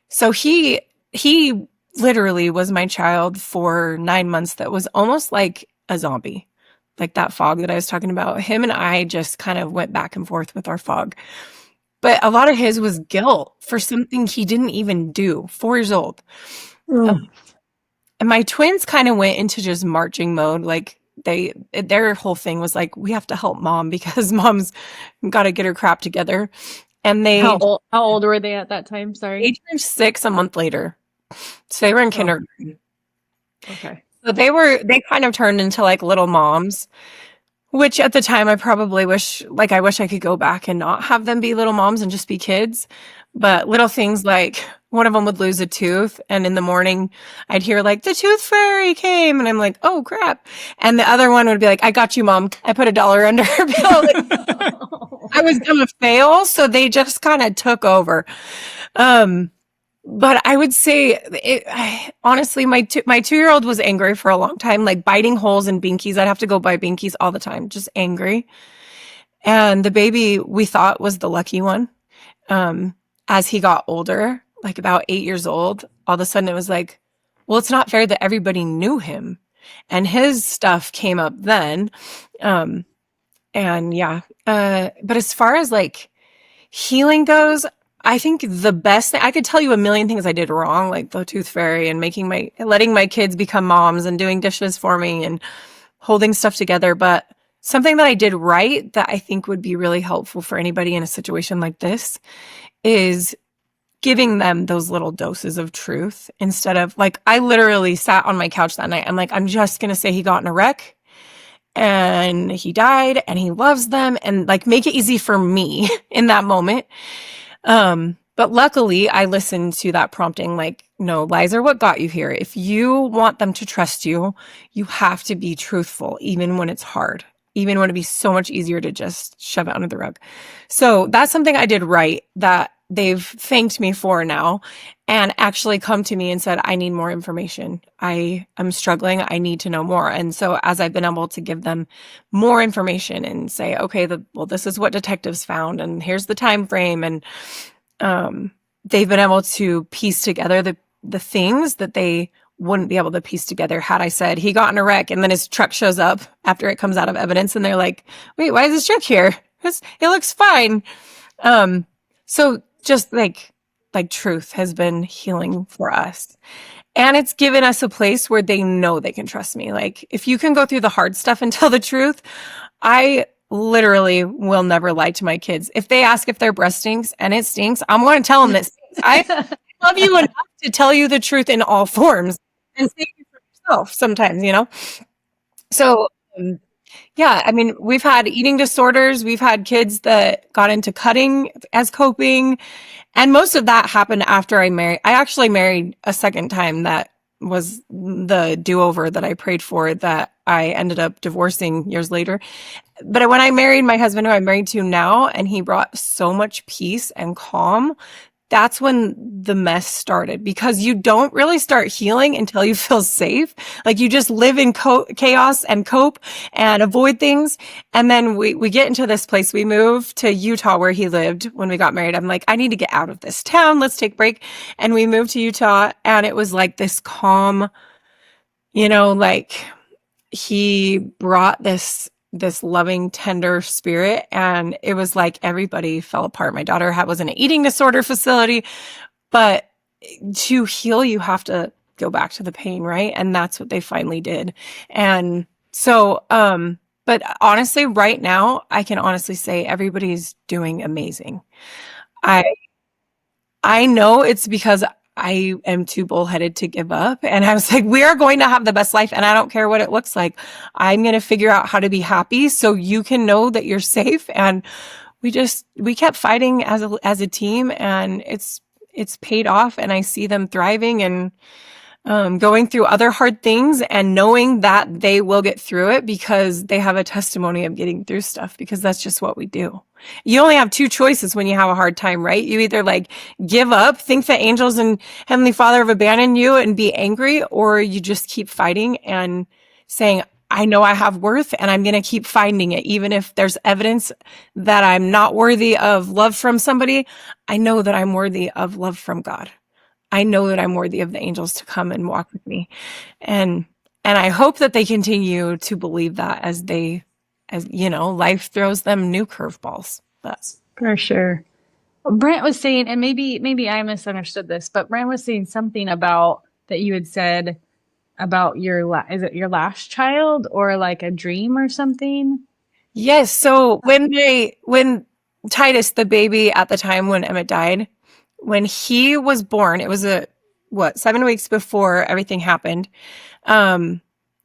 so he literally was my child for 9 months. That was almost like a zombie, like that fog that I was talking about. Him and I just kind of went back and forth with our fog. But a lot of his was guilt for something he didn't even do. 4 years old. And my twins kind of went into just marching mode. Like their whole thing was like, we have to help Mom because Mom's got to get her crap together. And How old were they at that time? Sorry. They turned 6 a month later. So they were in kindergarten. Okay. So they kind of turned into like little moms, which at the time I probably wish I could go back and not have them be little moms and just be kids. But little things like one of them would lose a tooth, and in the morning I'd hear like, "The tooth fairy came," and I'm like, "Oh crap." And the other one would be like, "I got you, Mom. I put $1 under her bill." I was going to fail. So they just kind of took over. But I would say, honestly, my 2-year-old was angry for a long time, like biting holes in binkies. I'd have to go buy binkies all the time, just angry. And the baby we thought was the lucky one. As he got older, like about 8 years old, all of a sudden it was like, well, it's not fair that everybody knew him. And his stuff came up then. And yeah. But as far as like healing goes, I think the best thing, I could tell you a million things I did wrong, like the tooth fairy and letting my kids become moms and doing dishes for me and holding stuff together. But something that I did right that I think would be really helpful for anybody in a situation like this is giving them those little doses of truth instead of like, I literally sat on my couch that night. I'm like, I'm just going to say he got in a wreck and he died and he loves them and like make it easy for me in that moment. But luckily I listened to that prompting, like, no, lies are what got you here. If you want them to trust you, you have to be truthful, even when it's hard, even when it'd be so much easier to just shove it under the rug. So that's something I did right that they've thanked me for now and actually come to me and said, "I need more information. I am struggling. I need to know more." And so as I've been able to give them more information and say, okay, this is what detectives found and here's the time frame. And they've been able to piece together the things that they wouldn't be able to piece together had I said he got in a wreck and then his truck shows up after it comes out of evidence and they're like, wait, why is his truck here? It looks fine. So just like truth has been healing for us. And it's given us a place where they know they can trust me. Like, if you can go through the hard stuff and tell the truth, I literally will never lie to my kids. If they ask if their breast stinks and it stinks, I'm going to tell them that stinks. I love you enough to tell you the truth in all forms and save you for yourself sometimes, you know? So, yeah, I mean, we've had eating disorders. We've had kids that got into cutting as coping. And most of that happened after I married. I actually married a second time. That was the do-over that I prayed for, that I ended up divorcing years later. But when I married my husband, who I'm married to now, and he brought so much peace and calm, that's when the mess started, because you don't really start healing until you feel safe. Like, you just live in chaos and cope and avoid things. And then we get into this place. We moved to Utah where he lived when we got married. I'm like, I need to get out of this town. Let's take a break. And we moved to Utah, and it was like this calm, like he brought this loving, tender spirit, and it was like everybody fell apart. My daughter was in an eating disorder facility, but to heal, you have to go back to the pain, right? And that's what they finally did. And so, but honestly, right now, I can honestly say everybody's doing amazing. I know it's because I am too bullheaded to give up. And I was like, we are going to have the best life, and I don't care what it looks like. I'm going to figure out how to be happy so you can know that you're safe. And we kept fighting as a team, and it's paid off. And I see them thriving and going through other hard things, and knowing that they will get through it because they have a testimony of getting through stuff, because that's just what we do. You only have two choices when you have a hard time, right? You either like give up, think that angels and Heavenly Father have abandoned you and be angry, or you just keep fighting and saying, I know I have worth, and I'm going to keep finding it. Even if there's evidence that I'm not worthy of love from somebody, I know that I'm worthy of love from God. I know that I'm worthy of the angels to come and walk with me. And I hope that they continue to believe that as life throws them new curveballs. That's for sure. Brent was saying, and maybe I misunderstood this, but Brent was saying something about that you had said about is it your last child, or like a dream or something? Yes. So when Titus, the baby at the time when Emmett died, when he was born, it was 7 weeks before everything happened.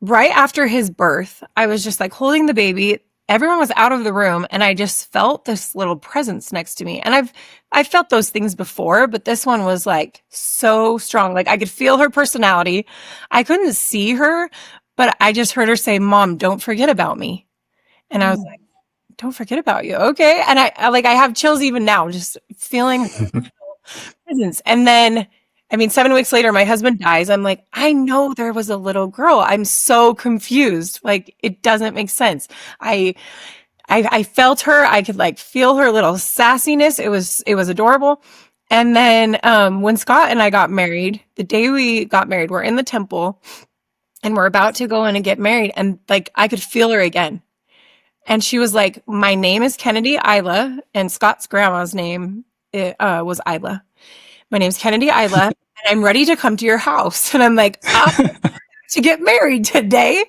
Right after his birth, I was just like holding the baby. Everyone was out of the room, and I just felt this little presence next to me. And I've felt those things before, but this one was like so strong. Like, I could feel her personality. I couldn't see her, but I just heard her say, "Mom, don't forget about me." And I was like, "Don't forget about you." Okay. And I have chills even now, just feeling presence. And then, 7 weeks later, my husband dies. I'm like, I know there was a little girl. I'm so confused. Like, it doesn't make sense. I felt her. I could like feel her little sassiness. It was adorable. And then, when Scott and I got married, the day we got married, we're in the temple and we're about to go in and get married. And like, I could feel her again. And she was like, my name is Kennedy Isla, and Scott's grandma's name was Isla. My name's Kennedy Isla, and I'm ready to come to your house. And I'm like, to get married today.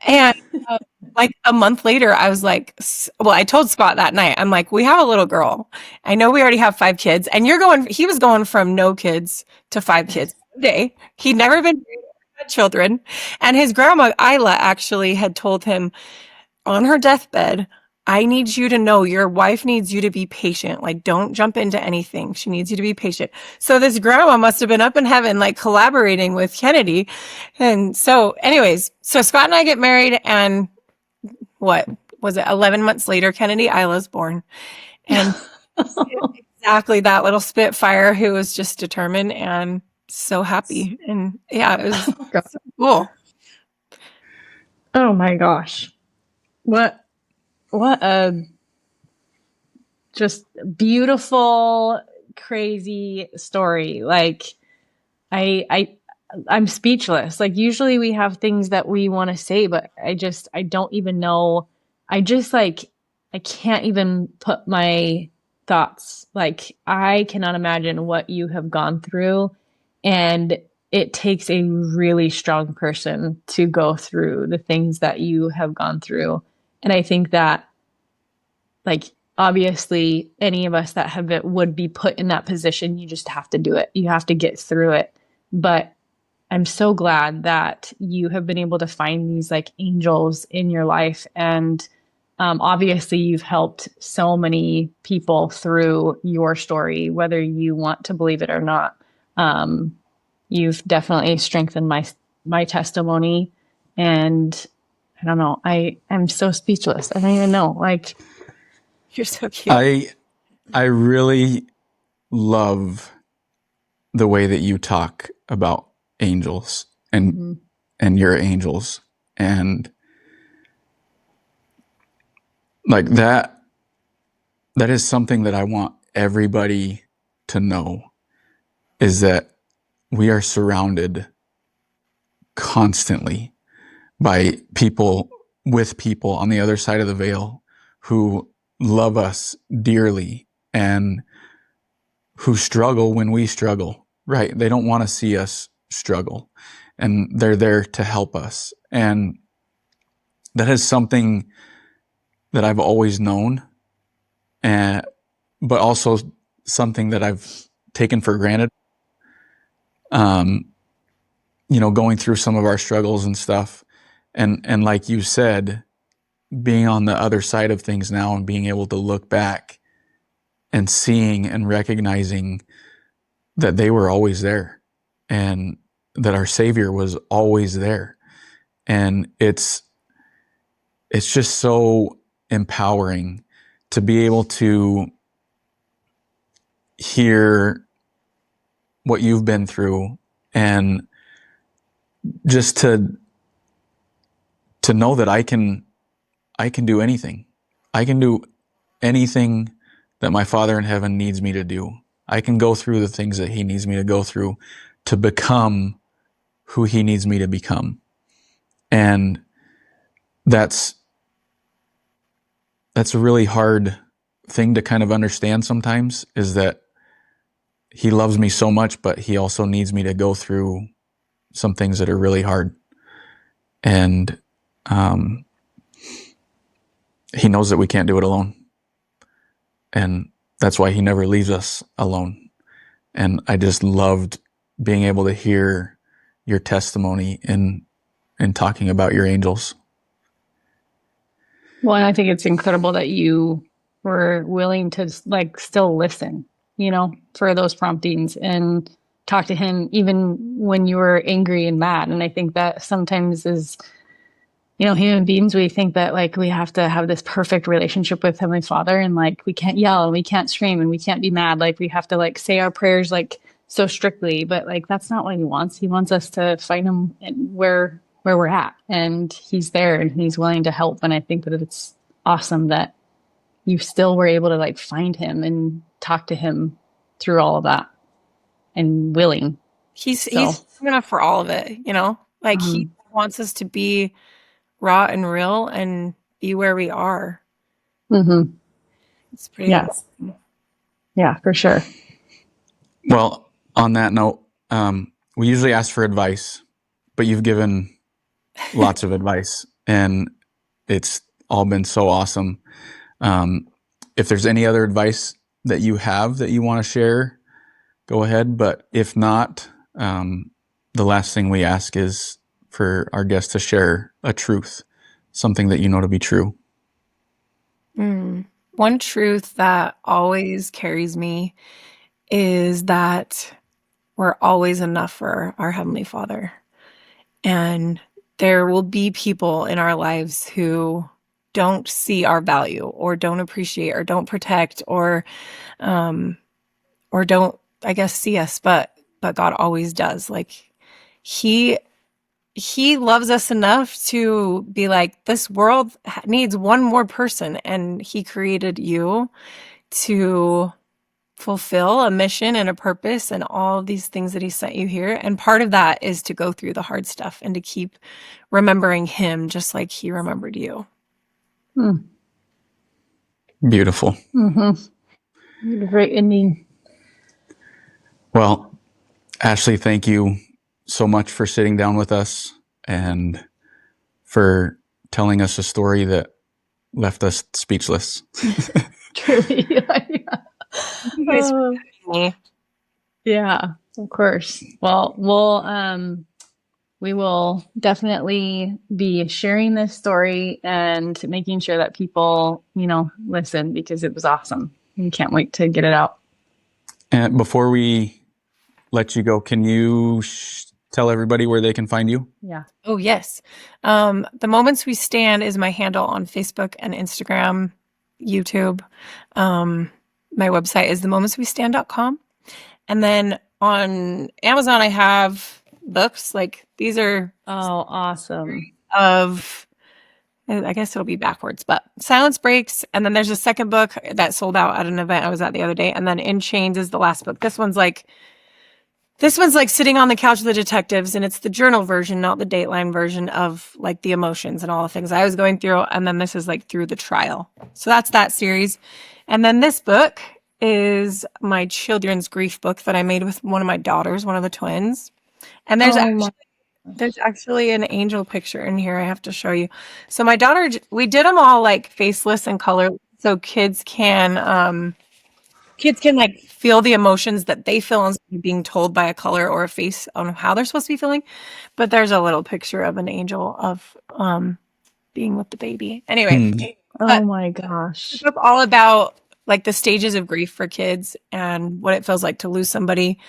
And like a month later, I was like, I told Scott that night, I'm like, we have a little girl. I know we already have 5 kids, and he was going from no kids to 5 kids a day. He'd never been married or had children. And his grandma, Isla, actually had told him on her deathbed, I need you to know your wife needs you to be patient. Like, don't jump into anything. She needs you to be patient. So this grandma must have been up in heaven, like collaborating with Kennedy. And so anyways, so Scott and I get married, and what was it? 11 months later, Kennedy Isla's born. And exactly that little Spitfire who was just determined and so happy. And yeah, it was so cool. Oh my gosh. What a just beautiful crazy story. Like I'm speechless. Like usually we have things that we want to say, but I don't even know. I just like, I can't even put my thoughts. Like I cannot imagine what you have gone through. And it takes a really strong person to go through the things that you have gone through. And I think that, like, obviously any of us that have it would be put in that position. You just have to do it. You have to get through it. But I'm so glad that you have been able to find these like angels in your life. And obviously, you've helped so many people through your story, whether you want to believe it or not. You've definitely strengthened my testimony. And I don't know, I'm so speechless. I don't even know. Like, You're so cute. I really love the way that you talk about angels and your angels, and like that is something that I want everybody to know, is that we are surrounded constantly by people, with people on the other side of the veil who love us dearly and who struggle when we struggle, right? They don't want to see us struggle, and they're there to help us. And that is something that I've always known, but also something that I've taken for granted. Going through some of our struggles and stuff. And like you said, being on the other side of things now and being able to look back and seeing and recognizing that they were always there and that our Savior was always there. And it's just so empowering to be able to hear what you've been through, and just to know that I can do anything. I can do anything that my Father in heaven needs me to do. I can go through the things that he needs me to go through to become who he needs me to become. And that's a really hard thing to kind of understand sometimes, is that he loves me so much, but he also needs me to go through some things that are really hard. And he knows that we can't do it alone. And that's why he never leaves us alone. And I just loved being able to hear your testimony and talking about your angels. well, and I think it's incredible that you were willing to like still listen, for those promptings and talk to him even when you were angry and mad. And I think that sometimes is, human beings, we think that like we have to have this perfect relationship with Heavenly Father, and like we can't yell and we can't scream and we can't be mad. Like we have to like say our prayers like so strictly, but like that's not what he wants. He wants us to find him where we're at, and he's there and he's willing to help. And I think that it's awesome that you still were able to like find him and talk to him through all of that, and willing. He's enough for all of it, like he wants us to be raw and real and be where we are. It's pretty awesome. Yeah, for sure. Well, on that note, we usually ask for advice, but you've given lots of advice, and it's all been so awesome. If there's any other advice that you have that you want to share, go ahead. But if not, the last thing we ask is for our guests to share a truth, something that you know to be true. One truth that always carries me is that we're always enough for our Heavenly Father. And there will be people in our lives who don't see our value or don't appreciate or don't protect or don't, I guess, see us, but God always does. Like he loves us enough to be like, this world needs one more person, and he created you to fulfill a mission and a purpose and all of these things that he sent you here. And part of that is to go through the hard stuff and to keep remembering him just like he remembered you. Beautiful. Great ending. Well, Ashlee, thank you so much for sitting down with us and for telling us a story that left us speechless. Truly. You guys for having me. Yeah, of course. Well, we will definitely be sharing this story and making sure that people, listen, because it was awesome. We can't wait to get it out. And before we let you go, can you tell everybody where they can find you? Yeah. Oh, yes. The Moments We Stand is my handle on Facebook and Instagram, YouTube. My website is themomentswestand.com. And then on Amazon, I have books. Like these are awesome. I guess it'll be backwards, but Silence Breaks. And then there's a second book that sold out at an event I was at the other day. And then In Chains is the last book. This one's like sitting on the couch with the detectives, and it's the journal version, not the Dateline version of like the emotions and all the things I was going through. And then this is like through the trial. So that's that series. And then this book is my children's grief book that I made with one of my daughters, one of the twins. And there's actually an angel picture in here I have to show you. So my daughter, we did them all like faceless and color, so kids can like feel the emotions that they feel instead of being told by a color or a face on how they're supposed to be feeling. But there's a little picture of an angel of being with the baby. Anyway. Oh my gosh. It's all about like the stages of grief for kids and what it feels like to lose somebody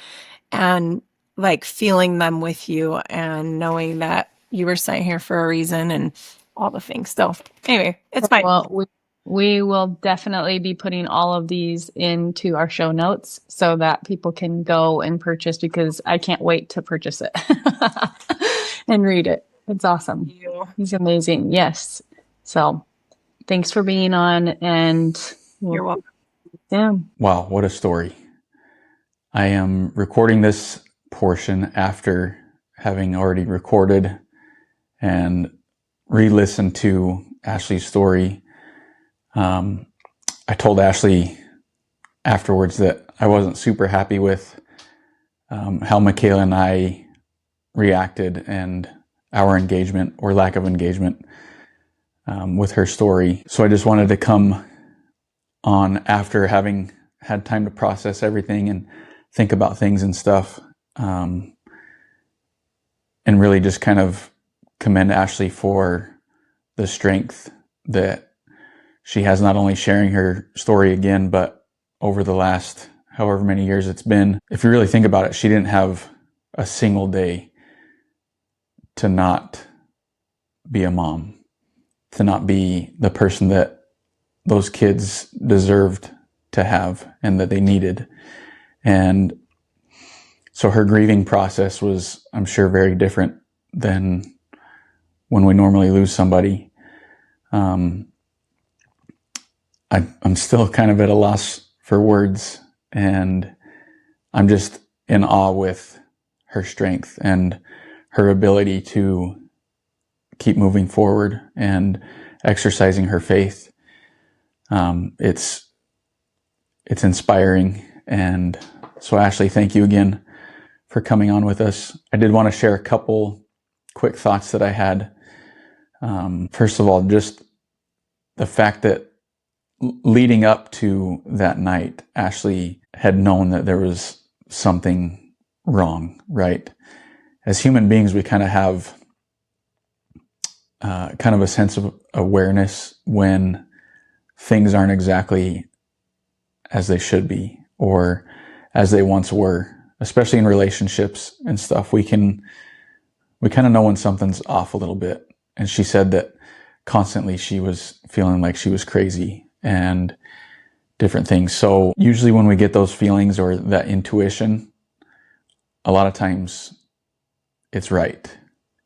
and like feeling them with you and knowing that you were sent here for a reason and all the things. So anyway, it's fine. Well, we will definitely be putting all of these into our show notes so that people can go and purchase, because I can't wait to purchase it and read it. It's awesome. He's amazing. Yes. So thanks for being on, and you're welcome. Yeah. Wow, what a story. I am recording this portion after having already recorded and re-listened to Ashlee's story. I told Ashlee afterwards that I wasn't super happy with how Michaela and I reacted and our engagement or lack of engagement with her story. So I just wanted to come on after having had time to process everything and think about things and stuff, and really just kind of commend Ashlee for the strength that she has, not only sharing her story again, but over the last however many years it's been. If you really think about it, she didn't have a single day to not be a mom, to not be the person that those kids deserved to have and that they needed. And so her grieving process was, I'm sure, very different than when we normally lose somebody. I'm still kind of at a loss for words, and I'm just in awe with her strength and her ability to keep moving forward and exercising her faith. It's inspiring. And so Ashlee, thank you again for coming on with us. I did want to share a couple quick thoughts that I had. First of all, just the fact that leading up to that night, Ashlee had known that there was something wrong, right? As human beings, we kind of have kind of a sense of awareness when things aren't exactly as they should be or as they once were, especially in relationships and stuff. We kind of know when something's off a little bit. And she said that constantly she was feeling like she was crazy and different things. So usually when we get those feelings or that intuition, a lot of times it's right.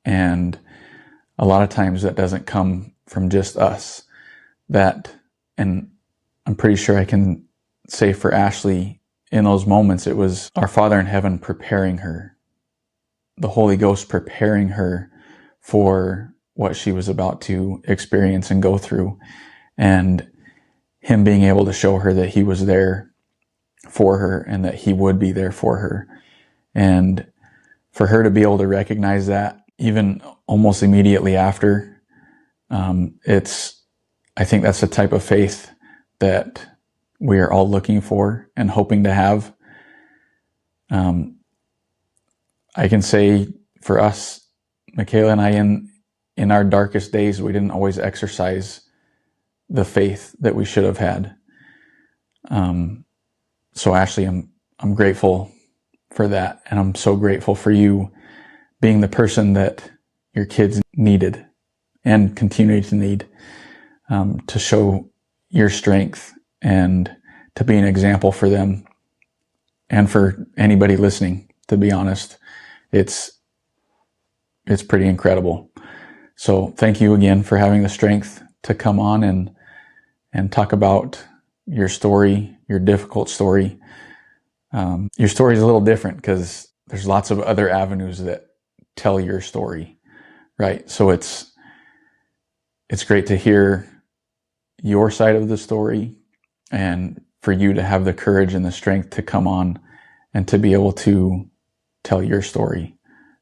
And a lot of times that doesn't come from just us. And I'm pretty sure I can say for Ashlee, in those moments, it was our Father in heaven preparing her, the Holy Ghost preparing her for what she was about to experience and go through, and him being able to show her that he was there for her and that he would be there for her. And for her to be able to recognize that even almost immediately after, I think that's the type of faith that we are all looking for and hoping to have. I can say for us, Michaela and I, in our darkest days, we didn't always exercise the faith that we should have had. So Ashlee, I'm grateful for that. And I'm so grateful for you being the person that your kids needed and continue to need, to show your strength and to be an example for them and for anybody listening. To be honest, it's pretty incredible. So thank you again for having the strength to come on and talk about your story, your difficult story. Your story is a little different because there's lots of other avenues that tell your story, right? So it's great to hear your side of the story and for you to have the courage and the strength to come on and to be able to tell your story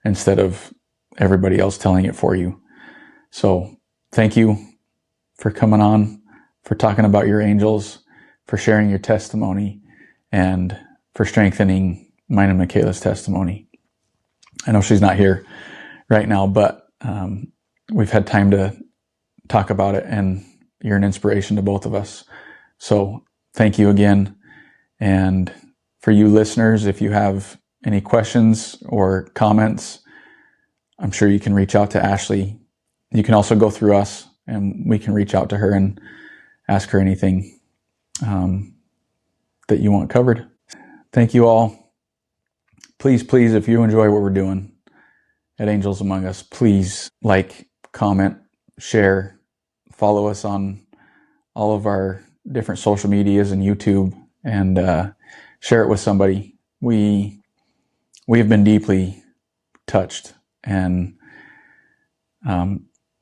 instead of everybody else telling it for you. So thank you for coming on, for talking about your angels, for sharing your testimony, and for strengthening mine and Michaela's testimony. I know she's not here right now, but we've had time to talk about it, and you're an inspiration to both of us. So thank you again. And for you listeners, if you have any questions or comments, I'm sure you can reach out to Ashlee. You can also go through us, and we can reach out to her and ask her anything that you want covered. Thank you all. Please, if you enjoy what we're doing at Angels Among Us, please like, comment, share, follow us on all of our different social medias and YouTube, and share it with somebody. We have been deeply touched, and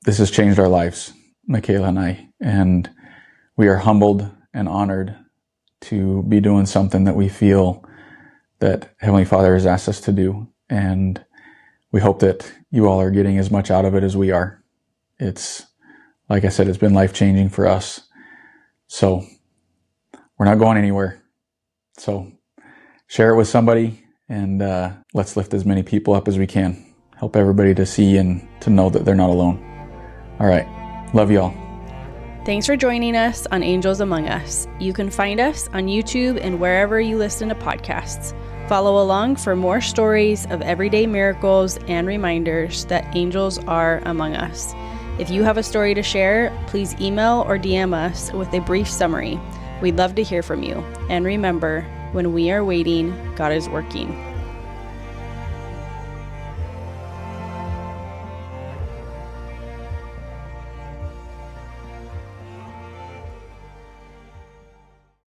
this has changed our lives, Michaela and I, and we are humbled and honored to be doing something that we feel that Heavenly Father has asked us to do. And we hope that you all are getting as much out of it as we are. It's, like I said, it's been life-changing for us. So we're not going anywhere. So share it with somebody, and let's lift as many people up as we can. Help everybody to see and to know that they're not alone. All right. Love y'all. Thanks for joining us on Angels Among Us. You can find us on YouTube and wherever you listen to podcasts. Follow along for more stories of everyday miracles and reminders that angels are among us. If you have a story to share, please email or DM us with a brief summary. We'd love to hear from you. And remember, when we are waiting, God is working.